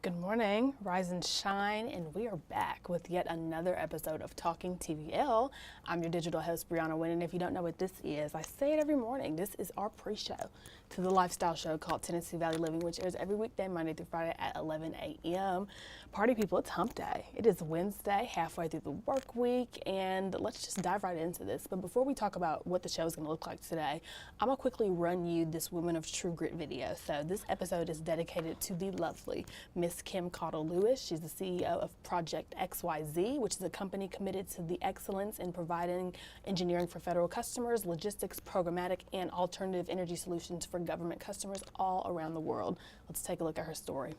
Good morning, rise and shine, and we are back with yet another episode of Talking TVL. I'm your digital host, Breona Winn, and if you don't know what this is, I say it every morning. This is our pre-show to the lifestyle show called Tennessee Valley Living, which airs every weekday, Monday through Friday at 11 a.m. Party people, it's hump day. It is Wednesday, halfway through the work week, and let's just dive right into this. But before we talk about what the show is going to look like today, I'm going to quickly run you this Women of True Grit video. So this episode is dedicated to the lovely Miss Kim Cottle-Lewis. She's the CEO of Project XYZ, which is a company committed to the excellence in providing engineering for federal customers, logistics, programmatic, and alternative energy solutions for government customers all around the world. Let's take a look at her story.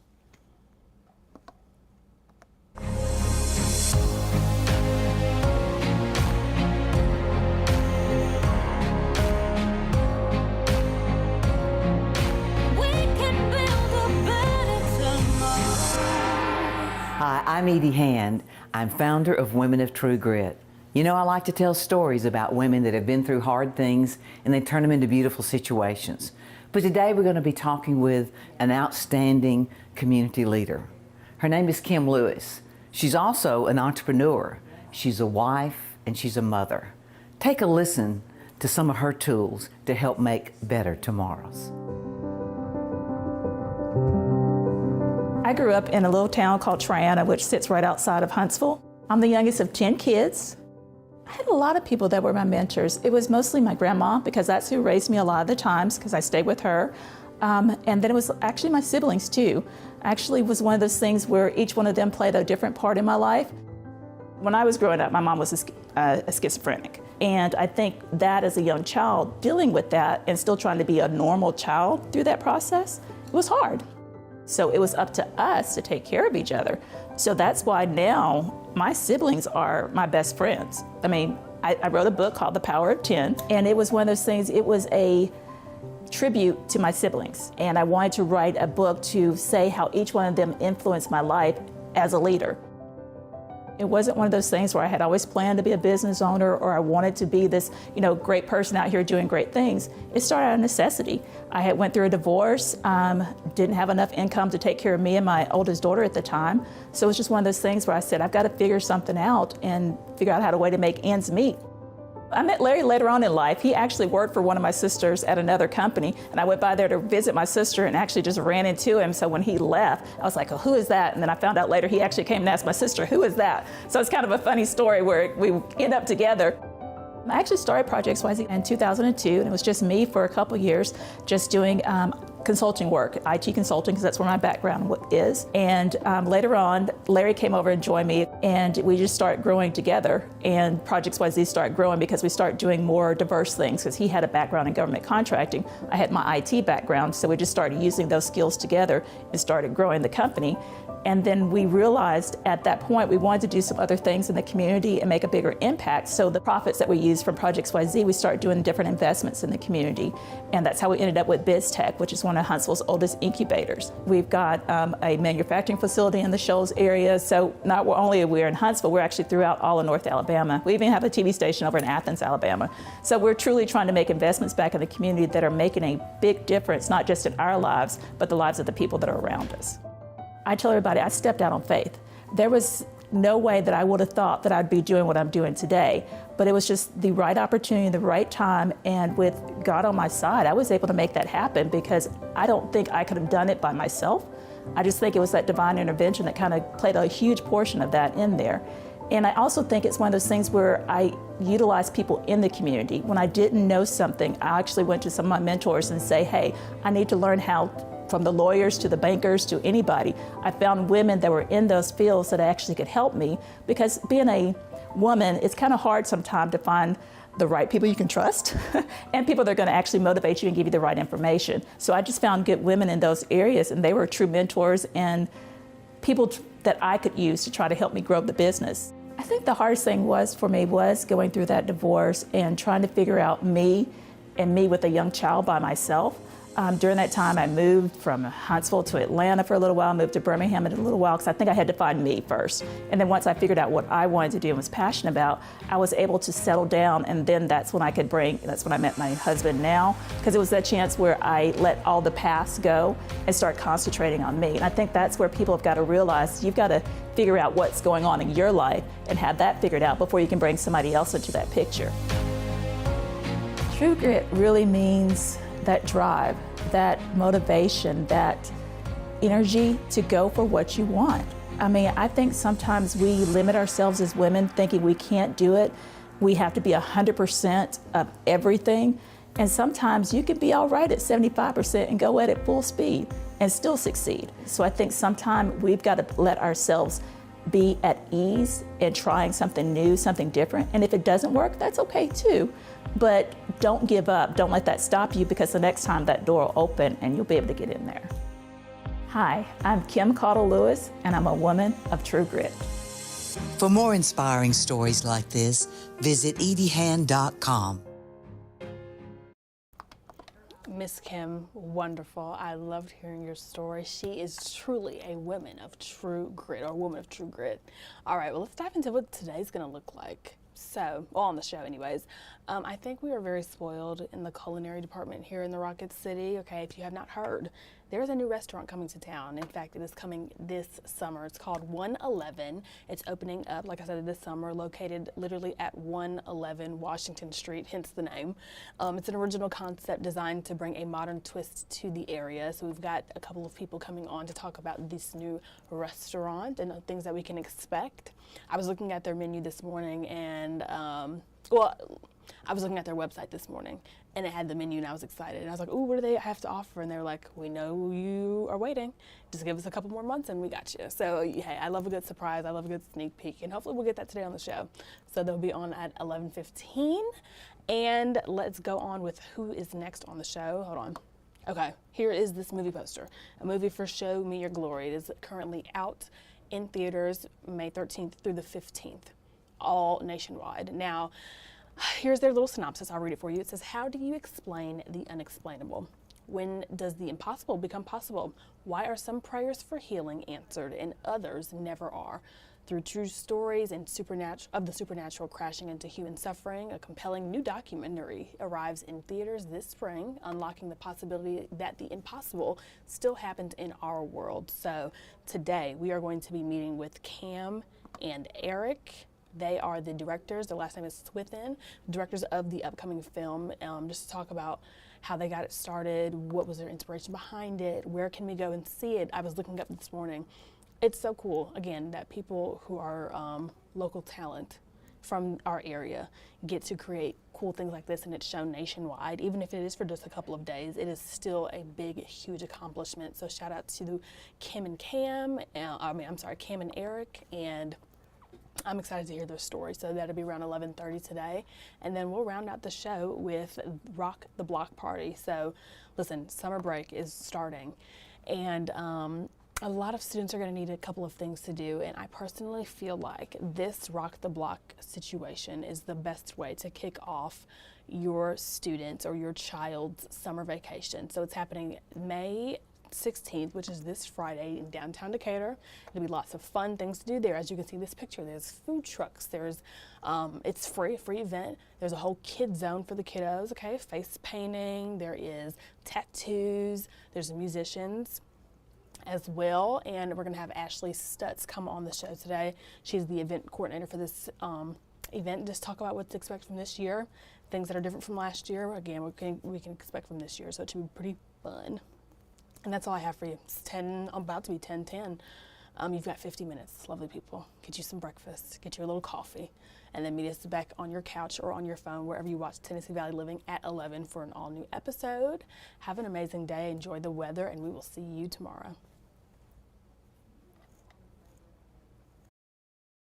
Hi, I'm Edie Hand. I'm founder of Women of True Grit. You know, I like to tell stories about women that have been through hard things and they turn them into beautiful situations. But today we're going to be talking with an outstanding community leader. Her name is Kim Lewis. She's also an entrepreneur. She's a wife and she's a mother. Take a listen to some of her tools to help make better tomorrows. I grew up in a little town called Triana, which sits right outside of Huntsville. I'm the youngest of 10 kids. I had a lot of people that were my mentors. It was mostly my grandma, because that's who raised me a lot of the times, because I stayed with her. And then it was actually my siblings too. Actually, it was one of those things where each one of them played a different part in my life. When I was growing up, my mom was a schizophrenic. And I think that as a young child, dealing with that and still trying to be a normal child through that process, it was hard. So it was up to us to take care of each other. So that's why now my siblings are my best friends. I mean, I wrote a book called The Power of 10, and it was one of those things, it was a tribute to my siblings. And I wanted to write a book to say how each one of them influenced my life as a leader. It wasn't one of those things where I had always planned to be a business owner or I wanted to be this, great person out here doing great things. It started out of necessity. I had went through a divorce, didn't have enough income to take care of me and my oldest daughter at the time. So it was just one of those things where I said, I've got to figure something out and figure out how to way to make ends meet. I met Larry later on in life. He actually worked for one of my sisters at another company, and I went by there to visit my sister and actually just ran into him. So when he left, I was like, oh, who is that? And then I found out later he actually came and asked my sister, who is that? So it's kind of a funny story where we end up together. I actually started Project XYZ in 2002, and it was just me for a couple years, just doing consulting work, IT consulting, because that's where my background is. And later on, Larry came over and joined me, and we just started growing together. And Project XYZ started growing because we started doing more diverse things, because he had a background in government contracting. I had my IT background, so we just started using those skills together and started growing the company. And then we realized at that point we wanted to do some other things in the community and make a bigger impact. So the profits that we used from Project XYZ, we started doing different investments in the community. And that's how we ended up with BizTech, which is one of Huntsville's oldest incubators. We've got a manufacturing facility in the Shoals area. So not only are we in Huntsville, we're actually throughout all of North Alabama. We even have a TV station over in Athens, Alabama. So we're truly trying to make investments back in the community that are making a big difference, not just in our lives, but the lives of the people that are around us. I tell everybody I stepped out on faith. There was no way that I would have thought that I'd be doing what I'm doing today, but it was just the right opportunity, the right time, and with God on my side, I was able to make that happen because I don't think I could have done it by myself. I just think it was that divine intervention that kind of played a huge portion of that in there. And I also think it's one of those things where I utilize people in the community. When I didn't know something, I actually went to some of my mentors and say, hey, I need to learn how, from the lawyers to the bankers to anybody. I found women that were in those fields that actually could help me, because being a woman, it's kind of hard sometimes to find the right people you can trust and people that are going to actually motivate you and give you the right information. So I just found good women in those areas, and they were true mentors and people that I could use to try to help me grow the business. I think the hardest thing for me was going through that divorce and trying to figure out me with a young child by myself. During that time, I moved from Huntsville to Atlanta for a little while, moved to Birmingham in a little while, because I think I had to find me first. And then once I figured out what I wanted to do and was passionate about, I was able to settle down, and then that's when I met my husband now, because it was that chance where I let all the past go and start concentrating on me. And I think that's where people have got to realize you've got to figure out what's going on in your life and have that figured out before you can bring somebody else into that picture. True grit really means that drive, that motivation, that energy to go for what you want. I mean, I think sometimes we limit ourselves as women thinking we can't do it. We have to be 100% of everything. And sometimes you can be all right at 75% and go at it full speed and still succeed. So I think sometimes we've got to let ourselves be at ease in trying something new, something different. And if it doesn't work, that's okay too. But don't give up. Don't let that stop you, because the next time that door will open and you'll be able to get in there. Hi, I'm Kim Caudill-Lewis, and I'm a woman of true grit. For more inspiring stories like this, visit ediehan.com. Miss Kim, wonderful. I loved hearing your story. She is truly a woman of true grit, or woman of true grit. All right, well, let's dive into what today's going to look like. So, well, on the show anyways, I think we are very spoiled in the culinary department here in the Rocket City. Okay, if you have not heard, there's a new restaurant coming to town. In fact, it is coming this summer. It's called 111. It's opening up, like I said, this summer, located literally at 111 Washington Street, hence the name. It's an original concept designed to bring a modern twist to the area. So we've got a couple of people coming on to talk about this new restaurant and things that we can expect. I was looking at their menu this morning, and I was looking at their website this morning, and it had the menu, and I was excited. And I was like, ooh, what do they have to offer? And they were like, we know you are waiting. Just give us a couple more months, and we got you. So, hey, I love a good surprise. I love a good sneak peek, and hopefully we'll get that today on the show. So they'll be on at 11:15. And let's go on with who is next on the show. Hold on. Okay, here is this movie poster, a movie for Show Me Your Glory. It is currently out in theaters May 13th through the 15th, all nationwide. Now, here's their little synopsis. I'll read it for you. It says, how do you explain the unexplainable? When does the impossible become possible? Why are some prayers for healing answered and others never are? Through true stories and the supernatural crashing into human suffering, a compelling new documentary arrives in theaters this spring, unlocking the possibility that the impossible still happens in our world. So today we are going to be meeting with Cam and Eric. They are the directors, their last name is Swithin, directors of the upcoming film, just to talk about how they got it started, what was their inspiration behind it, where can we go and see it. I was looking up this morning. It's so cool, again, that people who are local talent from our area get to create cool things like this, and it's shown nationwide. Even if it is for just a couple of days, it is still a big, huge accomplishment. So shout out to Cam and Eric, and I'm excited to hear their story. So that'll be around 11:30 today. And then we'll round out the show with Rock the Block Party. So listen, summer break is starting, and a lot of students are going to need a couple of things to do. And I personally feel like this Rock the Block situation is the best way to kick off your students or your child's summer vacation. So it's happening May 16th, which is this Friday in downtown Decatur. There'll be lots of fun things to do there. As you can see this picture, there's food trucks, there's it's free, a free event. There's a whole kid zone for the kiddos, okay? Face painting, there is tattoos, there's musicians as well, and we're gonna have Ashley Stutz come on the show today. She's the event coordinator for this event. Just talk about what to expect from this year, things that are different from last year. Again, we can expect from this year, so it should be pretty fun. And that's all I have for you. It's about to be 10:10. You've got 50 minutes, lovely people. Get you some breakfast, get you a little coffee, and then meet us back on your couch or on your phone, wherever you watch Tennessee Valley Living at 11 for an all-new episode. Have an amazing day, enjoy the weather, and we will see you tomorrow.